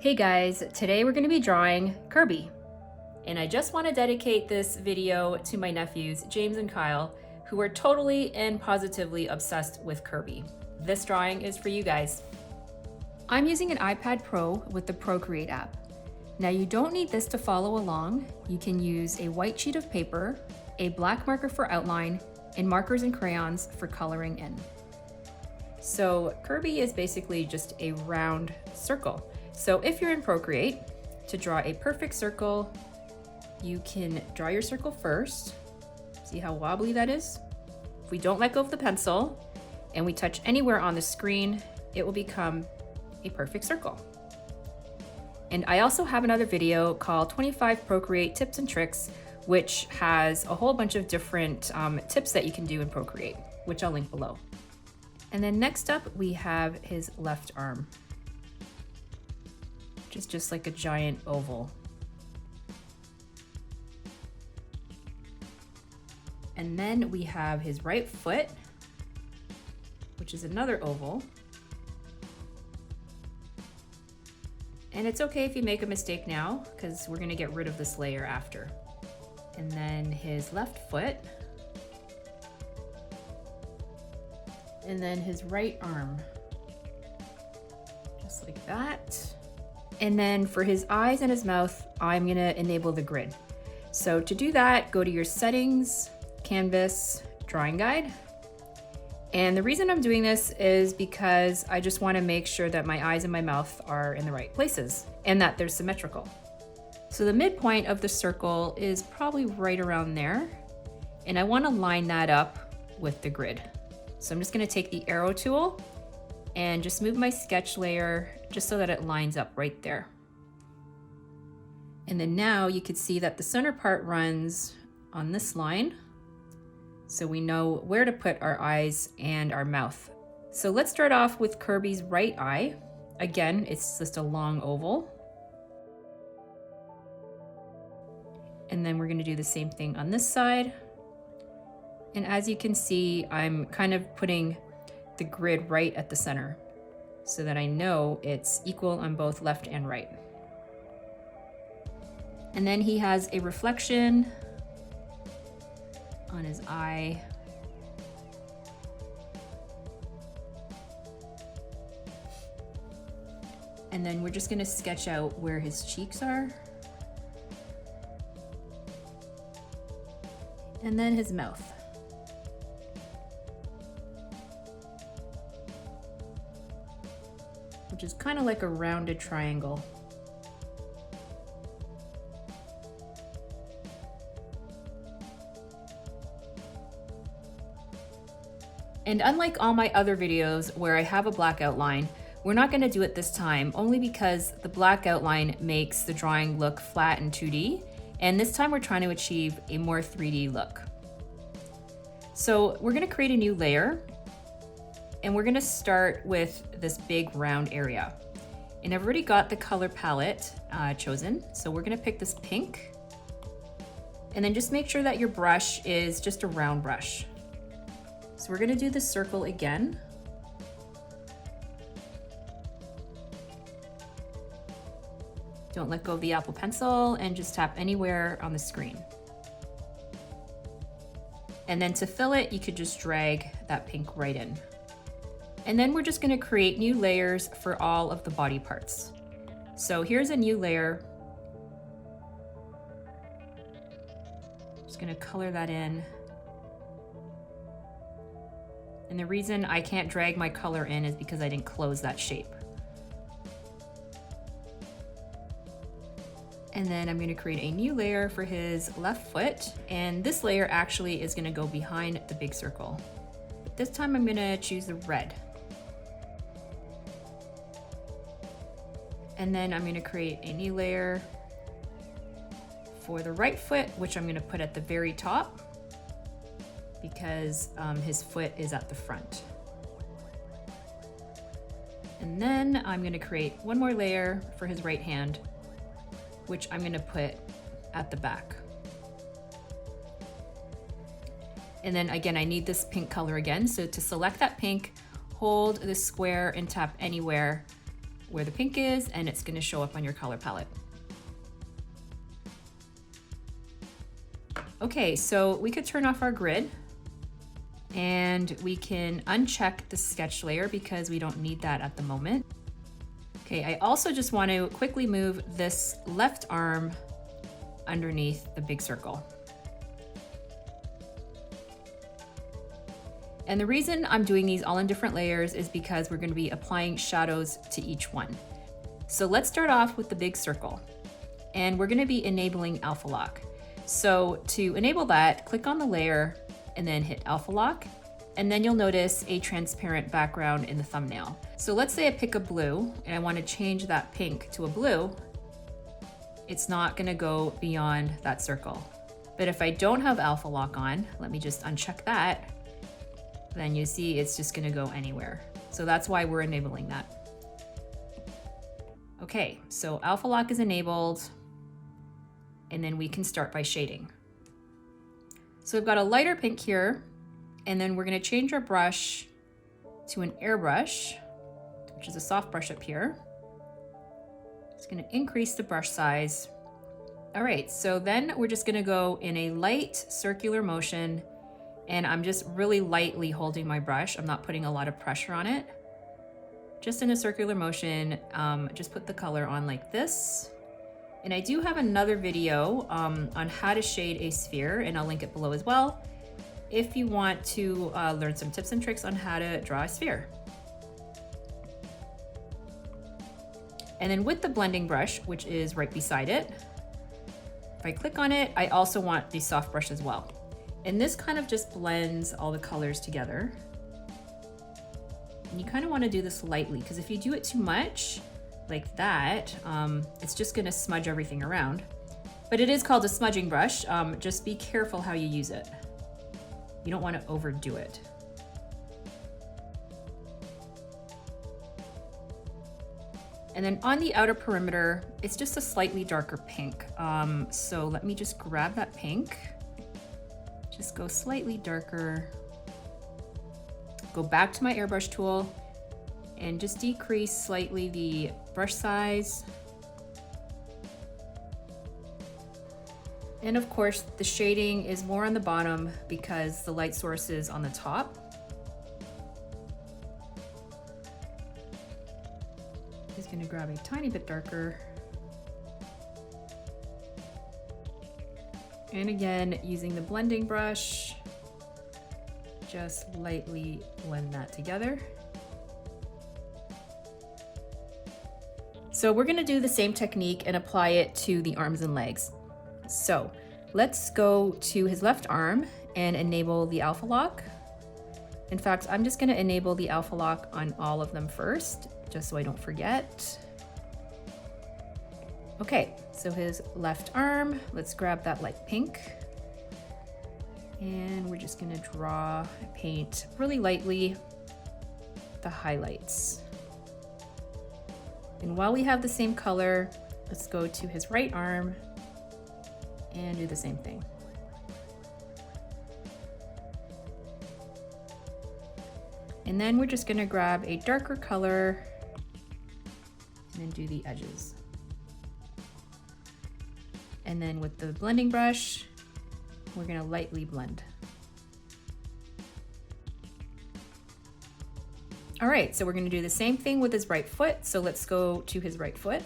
Hey guys, today we're going to be drawing Kirby. And I just want to dedicate this video to my nephews, James and Kyle, who are totally and positively obsessed with Kirby. This drawing is for you guys. I'm using an iPad Pro with the Procreate app. Now you don't need this to follow along. You can use a white sheet of paper, a black marker for outline, and markers and crayons for coloring in. So Kirby is basically just a round circle. So if you're in Procreate, to draw a perfect circle, you can draw your circle first. See how wobbly that is? If we don't let go of the pencil and we touch anywhere on the screen, it will become a perfect circle. And I also have another video called 25 Procreate Tips and Tricks, which has a whole bunch of different tips that you can do in Procreate, which I'll link below. And then next up, we have his left arm, which is just like a giant oval. And then we have his right foot, which is another oval. And it's okay if you make a mistake now, because we're gonna get rid of this layer after. And then his left foot. And then his right arm, just like that. And then for his eyes and his mouth, I'm gonna enable the grid. So to do that, go to your settings, canvas, drawing guide. And the reason I'm doing this is because I just wanna make sure that my eyes and my mouth are in the right places and that they're symmetrical. So the midpoint of the circle is probably right around there. And I wanna line that up with the grid. So I'm just gonna take the arrow tool and just move my sketch layer just so that it lines up right there. And then now you can see that the center part runs on this line. So we know where to put our eyes and our mouth. So let's start off with Kirby's right eye. Again, it's just a long oval. And then we're gonna do the same thing on this side. And as you can see, I'm kind of putting the grid right at the center so that I know it's equal on both left and right. And then he has a reflection on his eye. And then we're just gonna sketch out where his cheeks are. And then his mouth. Which is kind of like a rounded triangle. And unlike all my other videos where I have a black outline, we're not going to do it this time, only because the black outline makes the drawing look flat and 2D, and this time we're trying to achieve a more 3D look. So we're going to create a new layer. And we're gonna start with this big round area. And I've already got the color palette chosen. So we're gonna pick this pink. And then just make sure that your brush is just a round brush. So we're gonna do the circle again. Don't let go of the Apple Pencil and just tap anywhere on the screen. And then to fill it, you could just drag that pink right in. And then we're just gonna create new layers for all of the body parts. So here's a new layer. Just gonna color that in. And the reason I can't drag my color in is because I didn't close that shape. And then I'm gonna create a new layer for his left foot. And this layer actually is gonna go behind the big circle. But this time I'm gonna choose the red. And then I'm gonna create a new layer for the right foot, which I'm gonna put at the very top because his foot is at the front. And then I'm gonna create one more layer for his right hand, which I'm gonna put at the back. And then again, I need this pink color again. So to select that pink, hold the square and tap anywhere where the pink is, and it's going to show up on your color palette. Okay, so we could turn off our grid and we can uncheck the sketch layer because we don't need that at the moment. Okay, I also just want to quickly move this left arm underneath the big circle. And the reason I'm doing these all in different layers is because we're going to be applying shadows to each one. So let's start off with the big circle, and we're going to be enabling alpha lock. So to enable that, click on the layer and then hit alpha lock, and then you'll notice a transparent background in the thumbnail. So let's say I pick a blue and I want to change that pink to a blue. It's not going to go beyond that circle. But if I don't have alpha lock on, let me just uncheck that, then you see it's just going to go anywhere. So that's why we're enabling that. Okay, so alpha lock is enabled, and then we can start by shading. So we've got a lighter pink here, and then we're going to change our brush to an airbrush, which is a soft brush up here. It's going to increase the brush size. All right, so then we're just going to go in a light circular motion, and I'm just really lightly holding my brush. I'm not putting a lot of pressure on it. Just in a circular motion, just put the color on like this. And I do have another video on how to shade a sphere, and I'll link it below as well, if you want to learn some tips and tricks on how to draw a sphere. And then with the blending brush, which is right beside it, if I click on it, I also want the soft brush as well. And this kind of just blends all the colors together. And you kind of want to do this lightly, because if you do it too much, like that, it's just going to smudge everything around. But it is called a smudging brush. Just be careful how you use it. You don't want to overdo it. And then on the outer perimeter, it's just a slightly darker pink. So let me just grab that pink. Just go slightly darker. Go back to my airbrush tool and just decrease slightly the brush size. And of course, the shading is more on the bottom because the light source is on the top. Just gonna grab a tiny bit darker. And again, using the blending brush, just lightly blend that together. So we're gonna do the same technique and apply it to the arms and legs. So let's go to his left arm and enable the alpha lock. In fact, I'm just gonna enable the alpha lock on all of them first, just so I don't forget. Okay, so his left arm, let's grab that light pink. And we're just gonna paint really lightly the highlights. And while we have the same color, let's go to his right arm and do the same thing. And then we're just gonna grab a darker color and then do the edges. And then with the blending brush, we're gonna lightly blend. All right, so we're gonna do the same thing with his right foot. So let's go to his right foot.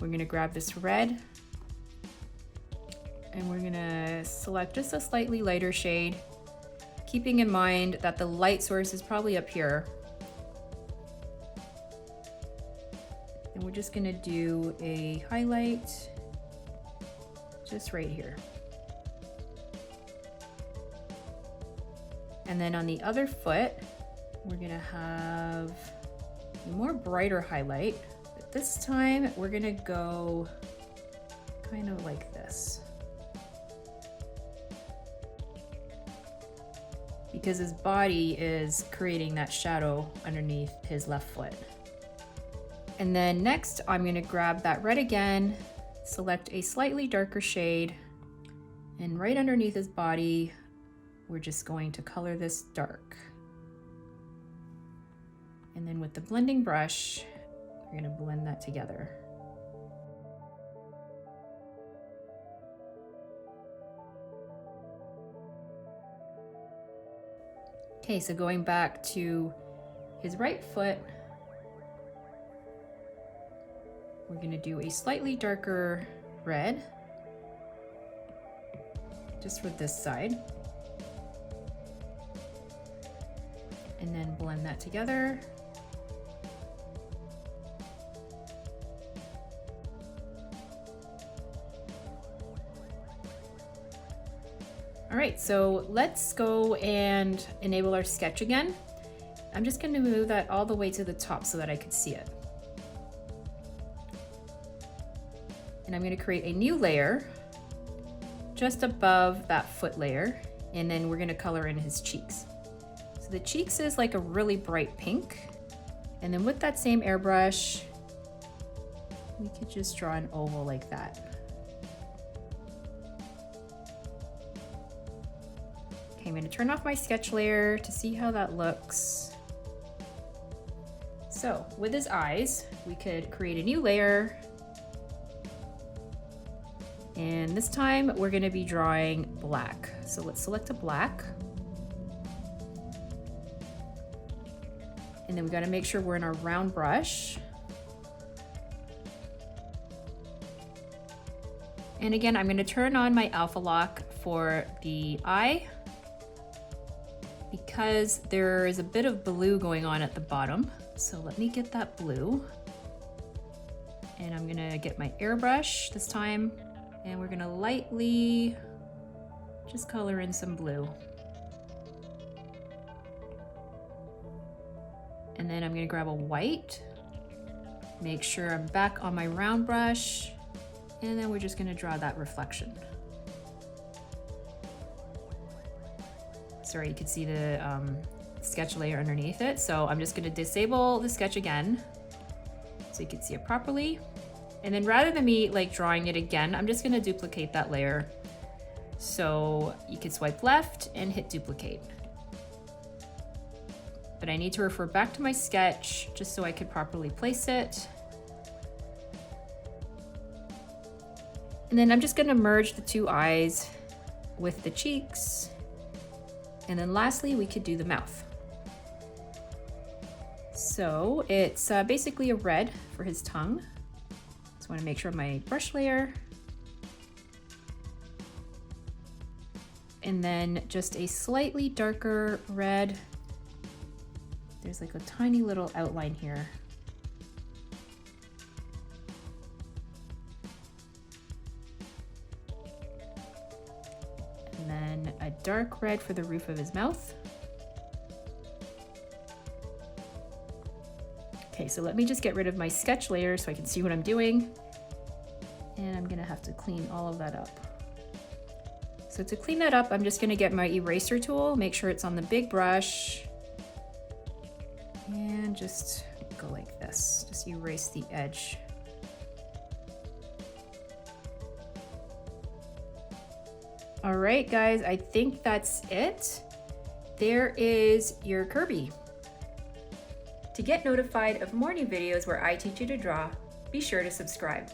We're gonna grab this red and we're gonna select just a slightly lighter shade, keeping in mind that the light source is probably up here. And we're just gonna do a highlight just right here. And then on the other foot, we're gonna have a more brighter highlight, but this time we're gonna go kind of like this. Because his body is creating that shadow underneath his left foot. And then next, I'm gonna grab that red again, select a slightly darker shade, and right underneath his body, we're just going to color this dark. And then with the blending brush, we're gonna blend that together. Okay, so going back to his right foot, we're gonna do a slightly darker red, just for this side. And then blend that together. All right, so let's go and enable our sketch again. I'm just going to move that all the way to the top so that I could see it. And I'm going to create a new layer just above that foot layer, and then we're going to color in his cheeks. So the cheeks is like a really bright pink. And then with that same airbrush, we could just draw an oval like that. Okay, I'm going to turn off my sketch layer to see how that looks. So with his eyes, we could create a new layer. And this time we're going to be drawing black. So let's select a black. And then we got to make sure we're in our round brush. And again, I'm going to turn on my alpha lock for the eye, because there is a bit of blue going on at the bottom. So let me get that blue. And I'm gonna get my airbrush this time, and we're gonna lightly just color in some blue. And then I'm gonna grab a white, make sure I'm back on my round brush, and then we're just gonna draw that reflection. Sorry, you can see the sketch layer underneath it. So I'm just gonna disable the sketch again so you can see it properly. And then rather than me like drawing it again, I'm just gonna duplicate that layer. So you can swipe left and hit duplicate. But I need to refer back to my sketch just so I could properly place it. And then I'm just gonna merge the two eyes with the cheeks. And then lastly, we could do the mouth. So it's basically a red for his tongue. Just want to make sure my brush layer. And then just a slightly darker red. There's like a tiny little outline here. And then a dark red for the roof of his mouth. Okay, so let me just get rid of my sketch layer so I can see what I'm doing. And I'm gonna have to clean all of that up. So to clean that up, I'm just gonna get my eraser tool, make sure it's on the big brush, and just go like this, just erase the edge. All right, guys, I think that's it. There is your Kirby. To get notified of more new videos where I teach you to draw, be sure to subscribe.